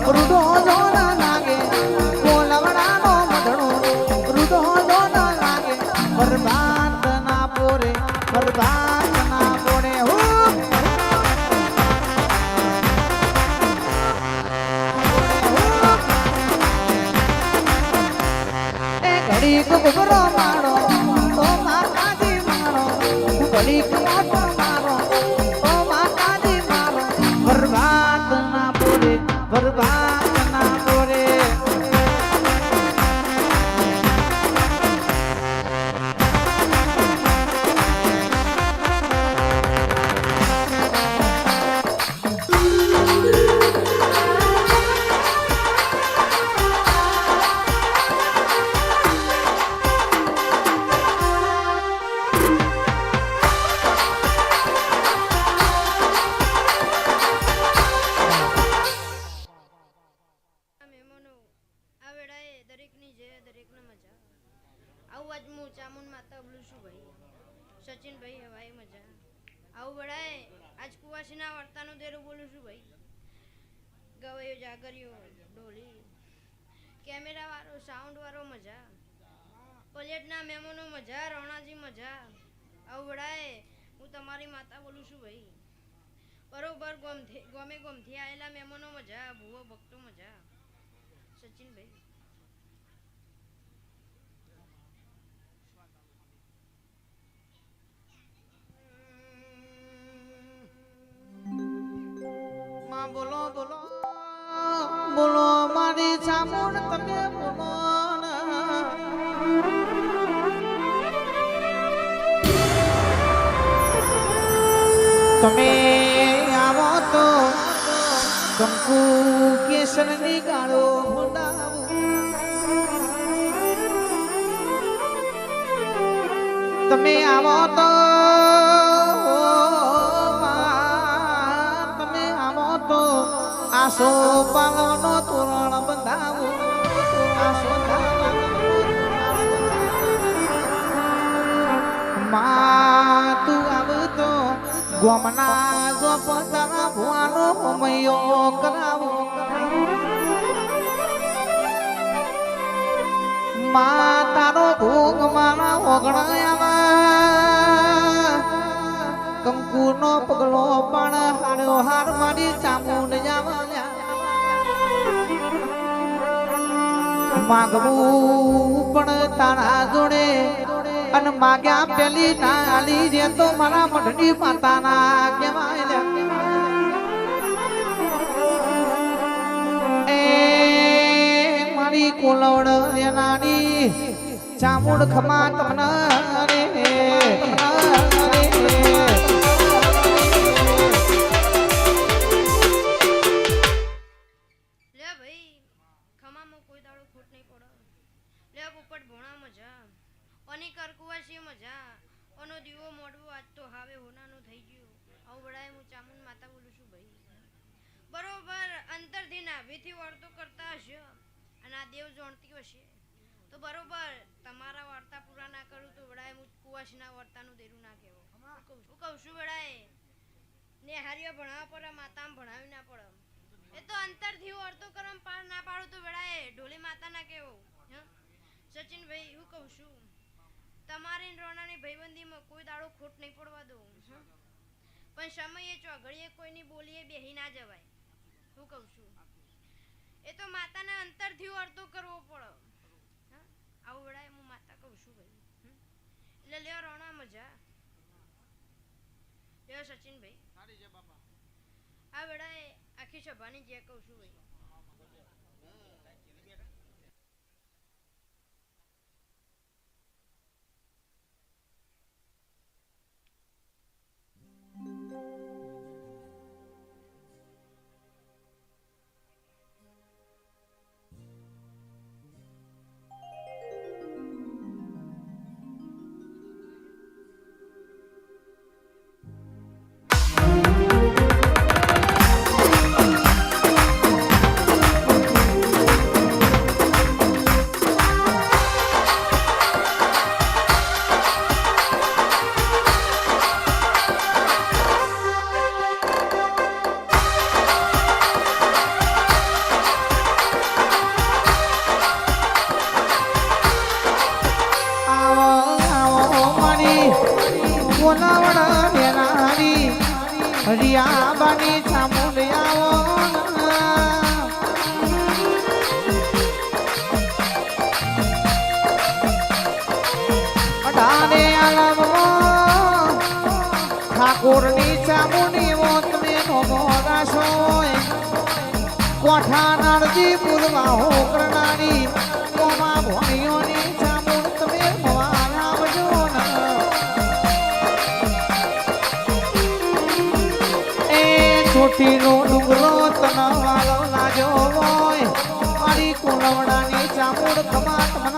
રૂડો જો ના લાગે બોલવડાનો મધડો રૂડો જો ના લાગે બરબાદ ના પોરે બરબાદ ના પોરે હો એ ઘડી ગુબરો મારો ઓ માતાજી મારો ઘડી મોટો મારો ઓ માતાજી મારો બરબાદ ના પોરે બરબાદ ના પોરે સચિન ભાઈ હવાઈ મજા આવું બડાય આજ કુવાસીના વર્તાનું દેરું બોલું છું ભાઈ ગવૈયો જાગરિયો ઢોલી કેમેરા વાળો સાઉન્ડ વાળો મજા પ્લેટના મહેમાનો મજા રોણાજી મજા આવું બડાય હું તમારી માતા બોલું છું ભાઈ બરોબર ગમે ગમથી આવેલા મહેમાનો મજા ભૂવો ભક્તો મજા સચિન ભાઈ બોલો બોલો બોલો મારી ચામુંડ તમે બોલો તમે આવો તો કંકુ કેસર ની ગાળો ફોડાવો તમે આવો તો આસો પાલવનો તોરણ બંધાવો આસો માં તું આવતો ગોમના જો પતાના ભુવાનો મયો કરાવો માં તારો ભોગ મારા ઓગણાયામાં કંકુનો પગલો પણ હાડ્યો હાર મારી ચામુંડ જાવાયા માગવું પણ તારા જોડે અને માગ્યા પેલી ના આલી રે તો મારા મઢની માતાના કહેવાય એ મારી કોલવડ રેનાની ચામુંડ ખમા તમને રે બરોબર અંતરથી નાભીથી વર્તો કરતા હશો અને આ દેવ જાણતી હશે તો બરોબર તમારા વાર્તા પૂરા ના કરું તો વડાય હું કુવાસીના વાર્તાનું દેરું ના કહેવો હું કહું છું વડાય ને હારીઓ ભણાવવા પડે માતામાં ભણાવી ના પડે એ તો અંતરથી વર્તો કરવા પાર ના પાડું તો વડાય ઢોલી માતા ના કહેવો સચિનભાઈ હું કહું છું તમારી રોણાની ભાઈબંધીમાં કોઈ દાડો ખોટ નહીં પડવા દઉં પણ સમયે ચોઘડીએ કોઈની બોલીએ બેહી ના જવાય હું કહું છું એ તો માતાને અંતરથી વર્તો કરવો પડે આવું વડાય હું માતા કહું છું ભાઈ એટલે લ્યો રોણા મજા લ્યો સચિનભાઈ આ વડાય આખી સભાની જે કહું છું ભાઈ કોરની ચામુની મો તમે નો મોરાશો કોઠા નારજી પૂર્વા હો કરનારી કોમા ભણિયોની ચામુન તમે મોવાના આવજો ને એ ચોટીનો ડુંગરો તન વાલો લાજો હોય મારી કુલવડાની ચામુડ કમાત મન